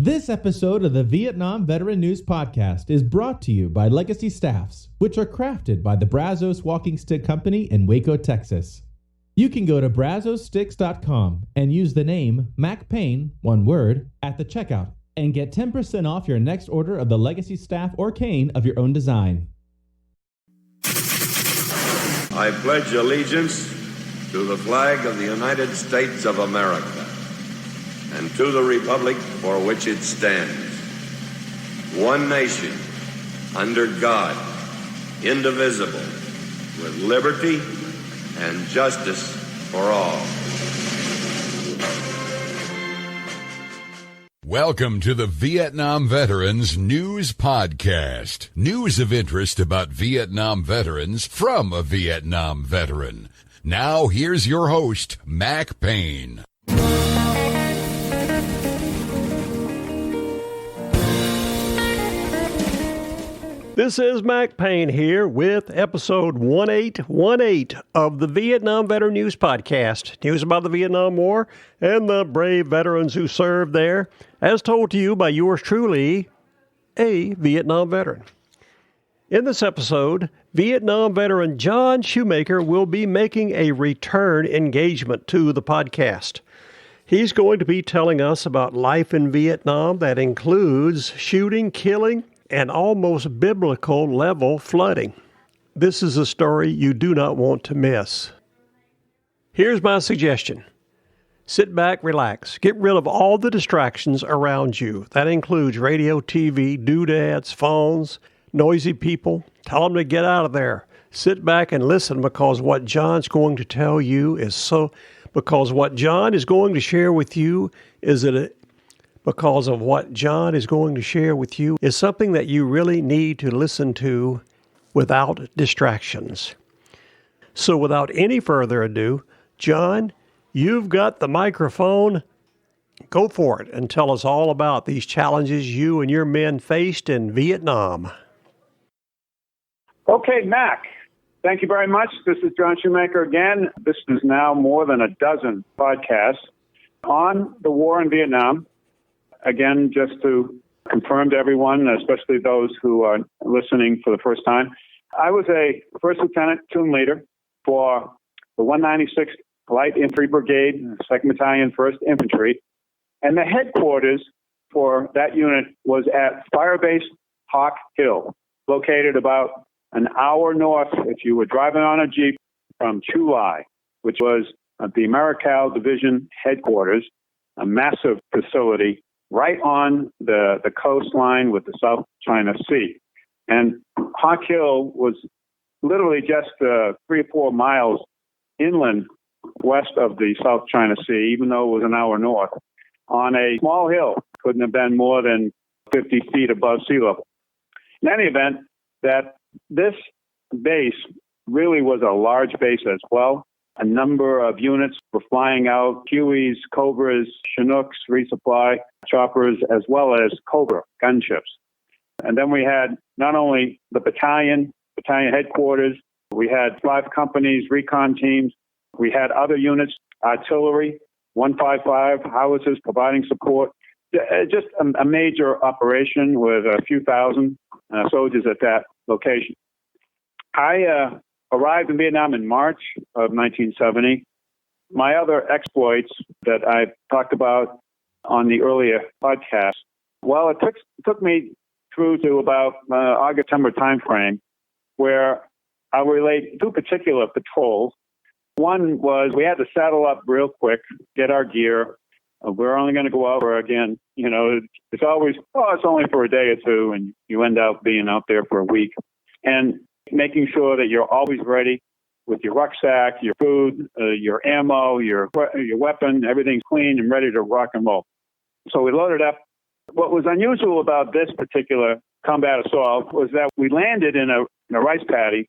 This episode of the Vietnam Veteran News Podcast is brought to you by Legacy Staffs, which are crafted by the Brazos Walking Stick Company in Waco, Texas. You can go to brazosticks.com and use the name Mac Payne, one word, at the checkout and get 10% off your next order of the Legacy Staff or cane of your own design. I pledge allegiance to the flag of the United States of America and to the republic for which it stands, one nation, under God, indivisible, with liberty and justice for all. Welcome to the Vietnam Veterans News Podcast. News of interest about Vietnam veterans from a Vietnam veteran. Now here's your host, Mac Payne. This is Mac Payne here with episode 1818 of the Vietnam Veteran News Podcast. News about the Vietnam War and the brave veterans who served there, as told to you by yours truly, a Vietnam veteran. In this episode, Vietnam veteran John Shoemaker will be making a return engagement to the podcast. He's going to be telling us about life in Vietnam that includes shooting, killing, and almost biblical level flooding. This is a story you do not want to miss. Here's my suggestion. Sit back, relax, get rid of all the distractions around you. That includes radio, TV, doodads, phones, noisy people. Tell them to get out of there. Sit back and listen because what John's going to tell you is because what John is going to share with you is something that you really need to listen to without distractions. So without any further ado, John, you've got the microphone. Go for it and tell us all about these challenges you and your men faced in Vietnam. Okay, Mac, thank you very much. This is John Shoemaker again. This is now more than a dozen podcasts on the war in Vietnam. Again, just to confirm to everyone, especially those who are listening for the first time, I was a first lieutenant platoon leader for the 196th Light Infantry Brigade, 2nd Battalion, 1st Infantry, and the headquarters for that unit was at Firebase Hawk Hill, located about an hour north if you were driving on a Jeep from Chu Lai, which was the Americal Division headquarters, a massive facility right on the coastline with the South China Sea. And Hawk Hill was literally just 3 or 4 miles inland west of the South China Sea, even though it was an hour north, on a small hill. Couldn't have been more than 50 feet above sea level. In any event, that this base really was a large base as well. A number of units were flying out, Hueys, Cobras, Chinooks, resupply, choppers, as well as Cobra gunships. And then we had not only the battalion headquarters, we had 5 companies, recon teams, we had other units, artillery, 155, howitzers providing support. Just a major operation with a few thousand soldiers at that location. I arrived in Vietnam in March of 1970. My other exploits that I talked about on the earlier podcast, well, it took me through to about August-September timeframe, where I'll relate 2 particular patrols. One was we had to saddle up real quick, get our gear. We're only going to go over again. You know, it's always, it's only for a day or 2, and you end up being out there for a week. And making sure that you're always ready with your rucksack, your food, your ammo, your weapon, everything's clean and ready to rock and roll. So we loaded up. What was unusual about this particular combat assault was that we landed in a rice paddy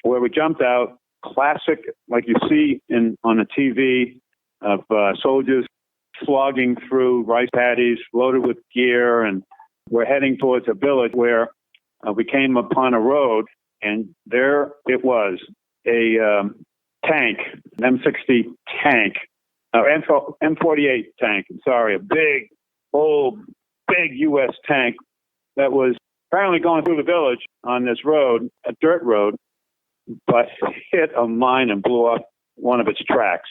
where we jumped out, classic, like you see on a TV, of soldiers slogging through rice paddies loaded with gear, and we're heading towards a village where we came upon a road. And there it was, a tank, an M60 tank, M48 tank, a big, old big U.S. tank that was apparently going through the village on this road, a dirt road, but hit a mine and blew up one of its tracks.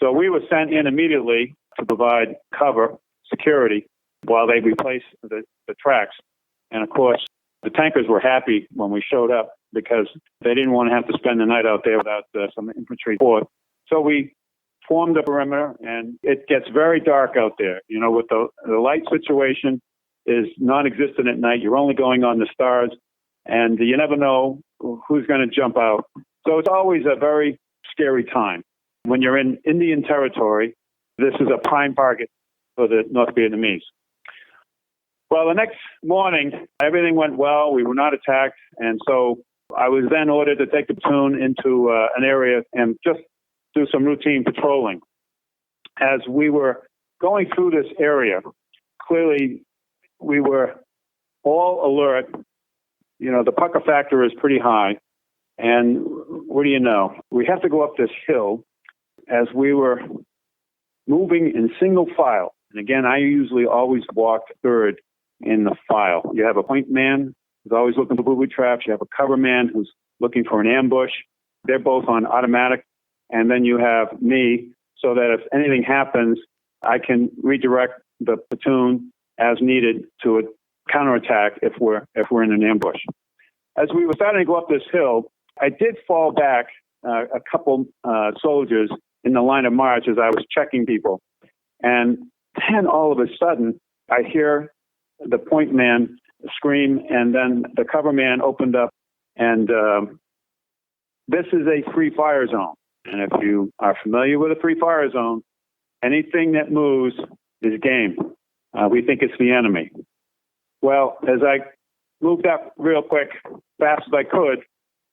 So we were sent in immediately to provide cover, security, while they replaced the tracks. And of course, the tankers were happy when we showed up because they didn't want to have to spend the night out there without some infantry support. So we formed a perimeter, and it gets very dark out there. You know, with the light situation is non-existent at night. You're only going on the stars, and you never know who's going to jump out. So it's always a very scary time. When you're in Indian territory, this is a prime target for the North Vietnamese. Well, the next morning, everything went well. We were not attacked. And so I was then ordered to take the platoon into an area and just do some routine patrolling. As we were going through this area, clearly we were all alert. You know, the pucker factor is pretty high. And what do you know? We have to go up this hill as we were moving in single file. And again, I usually always walk third in the file. You have a point man who's always looking for booby traps. You have a cover man who's looking for an ambush. They're both on automatic. And then you have me, so that if anything happens, I can redirect the platoon as needed to a counterattack if we're in an ambush. As we were starting to go up this hill, I did fall back a couple soldiers in the line of march as I was checking people. And then all of a sudden, I hear the point man scream, and then the cover man opened up. And this is a free fire zone. And if you are familiar with a free fire zone, anything that moves is game. We think it's the enemy. Well, as I moved up real quick, fast as I could,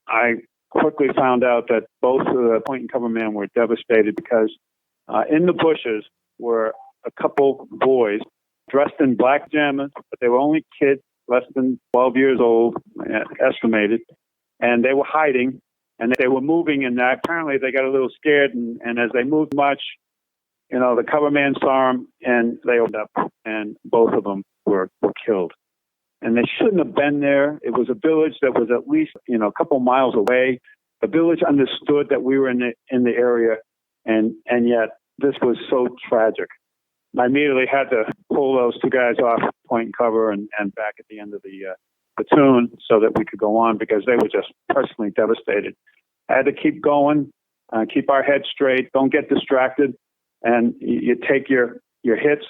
I quickly found out that both of the point and cover men were devastated because in the bushes were a couple boys dressed in black pajamas, but they were only kids, less than 12 years old, estimated, and they were hiding, and they were moving, and apparently they got a little scared, and as they moved much, you know, the cover man saw them, and they opened up, and both of them were killed. And they shouldn't have been there. It was a village that was at least, you know, a couple miles away. The village understood that we were in the area, and yet this was so tragic. I immediately had to pull those two guys off point and cover and back at the end of the platoon so that we could go on because they were just personally devastated. I had to keep going, keep our heads straight, don't get distracted, and you take your hits,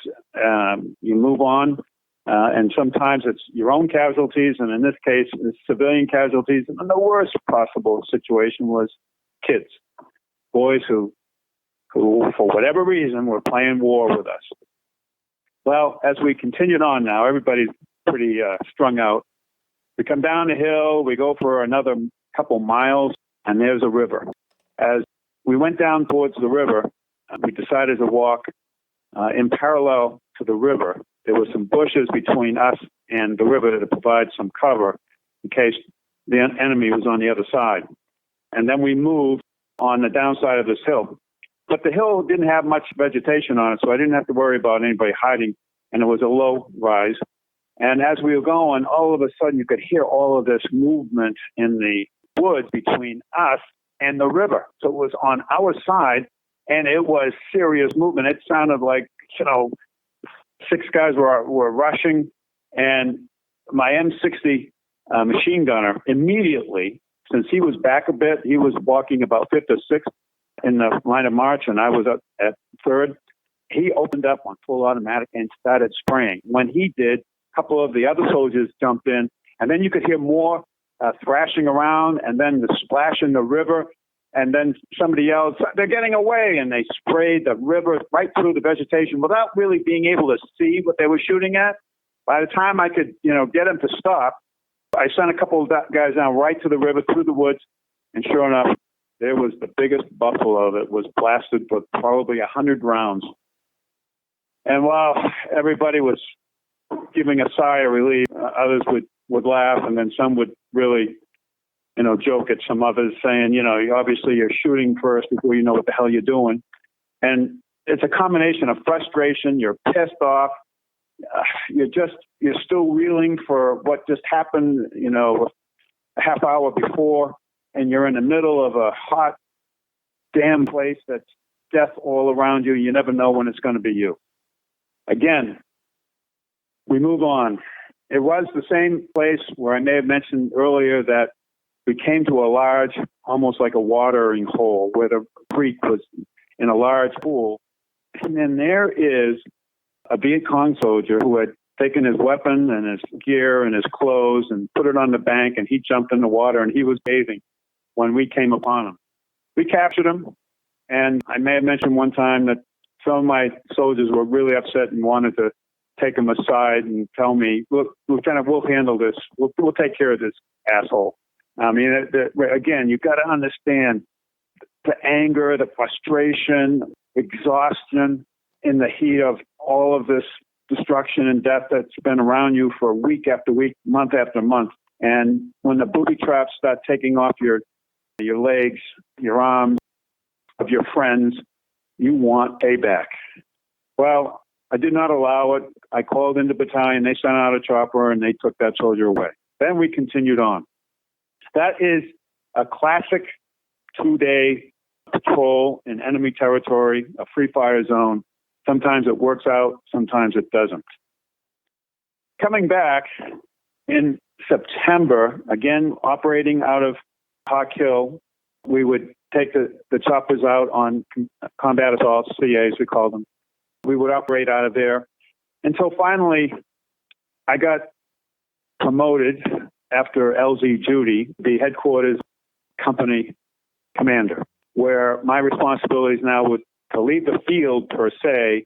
you move on. And sometimes it's your own casualties, and in this case, it's civilian casualties. And the worst possible situation was kids, boys who, for whatever reason, were playing war with us. Well, as we continued on now, everybody's pretty strung out. We come down the hill, we go for another couple miles, and there's a river. As we went down towards the river, we decided to walk in parallel to the river. There were some bushes between us and the river to provide some cover in case the enemy was on the other side. And then we moved on the downside of this hill. But the hill didn't have much vegetation on it, so I didn't have to worry about anybody hiding, and it was a low rise. And as we were going, all of a sudden you could hear all of this movement in the woods between us and the river. So it was on our side, and it was serious movement. It sounded like, you know, 6 guys were rushing, and my M60 machine gunner immediately, since he was back a bit, he was walking about 5th or 6th in the line of march, and I was up at 3rd. He opened up on full automatic and started spraying. When he did, a couple of the other soldiers jumped in, and then you could hear more thrashing around, and then the splash in the river. And then somebody yelled, "They're getting away!" And they sprayed the river right through the vegetation without really being able to see what they were shooting at. By the time I could, get them to stop, I sent a couple of guys down right to the river through the woods. And sure enough, there was the biggest buffalo that was blasted with probably 100 rounds. And while everybody was giving a sigh of relief, others would laugh, and then some would really joke at some others saying, obviously you're shooting first before you know what the hell you're doing. And it's a combination of frustration, you're pissed off, you're still reeling for what just happened, a half hour before, and you're in the middle of a hot, damn place that's death all around you. You never know when it's going to be you. Again, we move on. It was the same place where I may have mentioned earlier that we came to a large, almost like a watering hole, where the creek was in a large pool. And then there is a Viet Cong soldier who had taken his weapon and his gear and his clothes and put it on the bank, and he jumped in the water, and he was bathing when we came upon him. We captured him, and I may have mentioned one time that some of my soldiers were really upset and wanted to take him aside and tell me, "Look, Lieutenant, we'll handle this. We'll take care of this asshole." I mean, again, you've got to understand the anger, the frustration, exhaustion in the heat of all of this destruction and death that's been around you for week after week, month after month. And when the booby traps start taking off your legs, your arms, of your friends, you want payback. Well, I did not allow it. I called into battalion. They sent out a chopper, and they took that soldier away. Then we continued on. That is a classic 2-day patrol in enemy territory, a free fire zone. Sometimes it works out, sometimes it doesn't. Coming back in September, again, operating out of Hawk Hill, we would take the choppers out on combat assaults, CAs we call them. We would operate out of there until finally I got promoted after LZ duty, the headquarters company commander, where my responsibilities now would to leave the field per se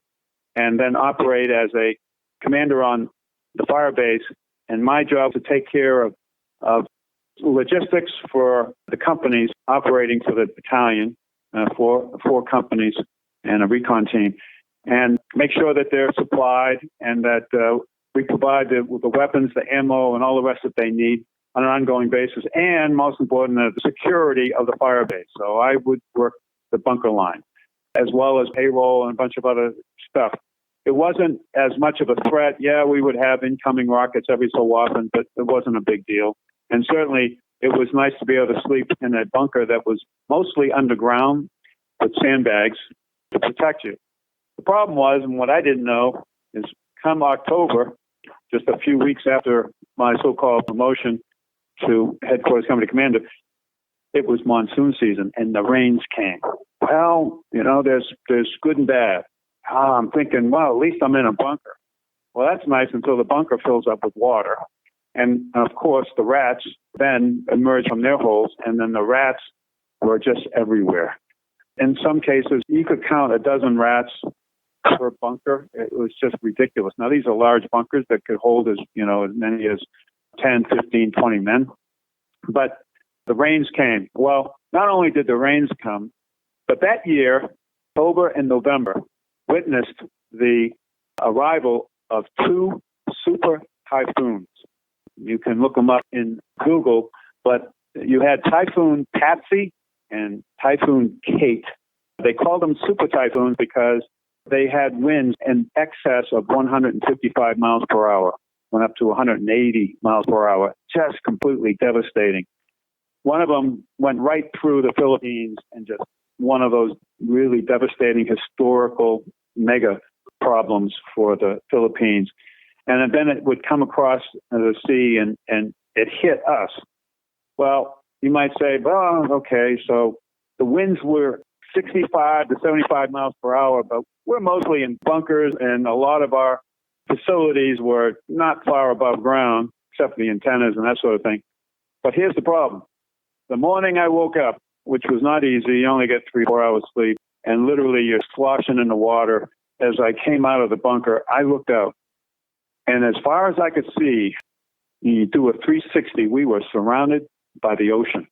and then operate as a commander on the Firebase. And my job to take care of logistics for the companies operating for the battalion, four companies and a recon team, and make sure that they're supplied and that we provide the weapons, the ammo, and all the rest that they need on an ongoing basis. And most important, the security of the Firebase. So I would work the bunker line, as well as payroll and a bunch of other stuff. It wasn't as much of a threat. Yeah, we would have incoming rockets every so often, but it wasn't a big deal. And certainly, it was nice to be able to sleep in a bunker that was mostly underground with sandbags to protect you. The problem was, and what I didn't know, is come October, just a few weeks after my so-called promotion to headquarters company commander, it was monsoon season and the rains came. Well, there's good and bad. I'm thinking, well, at least I'm in a bunker. Well, that's nice until the bunker fills up with water. And of course, the rats then emerge from their holes, and then the rats were just everywhere. In some cases, you could count a dozen rats per bunker. It was just ridiculous. Now, these are large bunkers that could hold as many as 10, 15, 20 men. But the rains came. Well, not only did the rains come, but that year, October and November, witnessed the arrival of 2 super typhoons. You can look them up in Google, but you had Typhoon Patsy and Typhoon Kate. They called them super typhoons because they had winds in excess of 155 miles per hour, went up to 180 miles per hour, just completely devastating. One of them went right through the Philippines and just one of those really devastating historical mega problems for the Philippines. And then it would come across the sea and it hit us. Well, you might say, well, okay, so the winds were 65 to 75 miles per hour, but we're mostly in bunkers and a lot of our facilities were not far above ground, except for the antennas and that sort of thing. But here's the problem. The morning I woke up, which was not easy, you only get 3-4 hours sleep, and literally you're sloshing in the water. As I came out of the bunker, I looked out. And as far as I could see, you do a 360, we were surrounded by the ocean.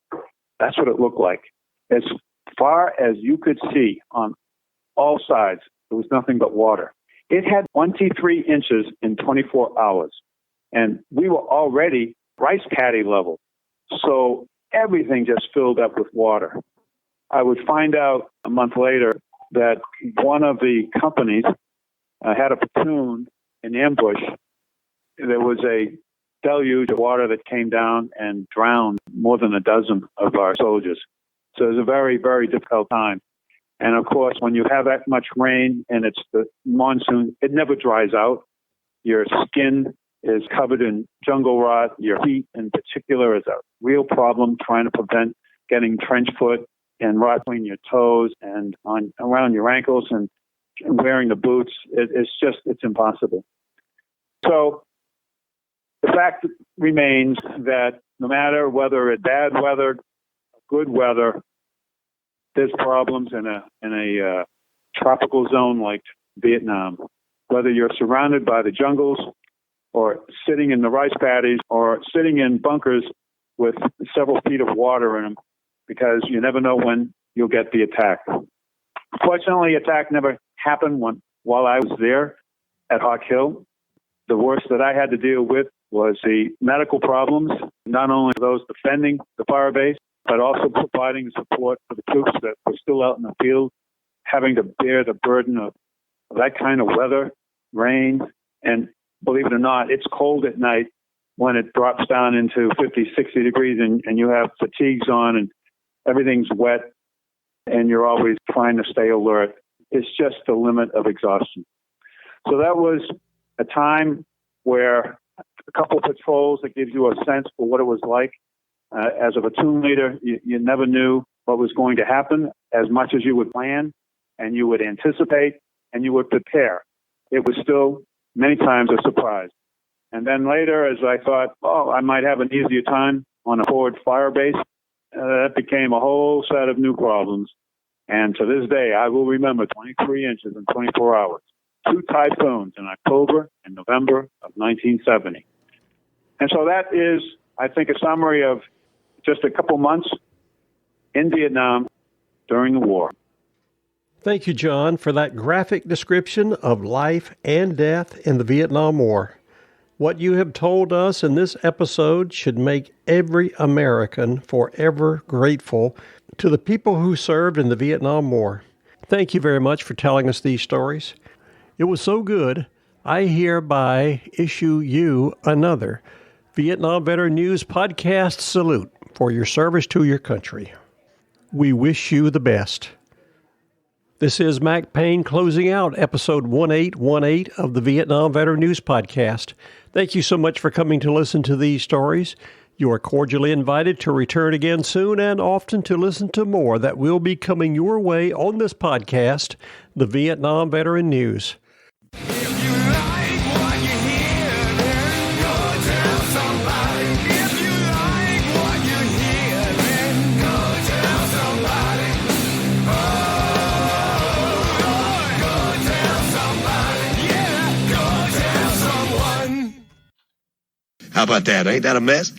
That's what it looked like. As far as you could see on all sides, there was nothing but water. It had 23 inches in 24 hours. And we were already rice paddy level. So everything just filled up with water. I would find out a month later that one of the companies had a platoon in the ambush, there was a deluge of water that came down and drowned more than a dozen of our soldiers. So it was a very, very difficult time. And of course, when you have that much rain and it's the monsoon, it never dries out. Your skin is covered in jungle rot. Your feet in particular is a real problem, trying to prevent getting trench foot and rot between your toes and around your ankles, and wearing the boots. It's impossible. So the fact remains that no matter whether it's bad weather, good weather, there's problems in a tropical zone like Vietnam. Whether you're surrounded by the jungles or sitting in the rice paddies or sitting in bunkers with several feet of water in them, because you never know when you'll get the attack. Fortunately, attack never happened while I was there at Hawk Hill. The worst that I had to deal with was the medical problems, not only those defending the fire base, but also providing support for the troops that were still out in the field, having to bear the burden of that kind of weather, rain, and believe it or not, it's cold at night when it drops down into 50, 60 degrees and you have fatigues on and everything's wet and you're always trying to stay alert. It's just the limit of exhaustion. So that was a time where a couple of patrols that gives you a sense for what it was like. As a platoon leader, you never knew what was going to happen as much as you would plan and you would anticipate and you would prepare. It was still many times a surprise. And then later, as I thought, I might have an easier time on a forward fire base, that became a whole set of new problems. And to this day, I will remember 23 inches in 24 hours, 2 typhoons in October and November of 1970. And so that is, I think, a summary of just a couple months in Vietnam during the war. Thank you, John, for that graphic description of life and death in the Vietnam War. What you have told us in this episode should make every American forever grateful to the people who served in the Vietnam War. Thank you very much for telling us these stories. It was so good, I hereby issue you another Vietnam Veteran News Podcast salute for your service to your country. We wish you the best. This is Mac Payne closing out episode 1818 of the Vietnam Veteran News Podcast. Thank you so much for coming to listen to these stories. You are cordially invited to return again soon and often to listen to more that will be coming your way on this podcast, the Vietnam Veteran News. How about that? Ain't that a mess?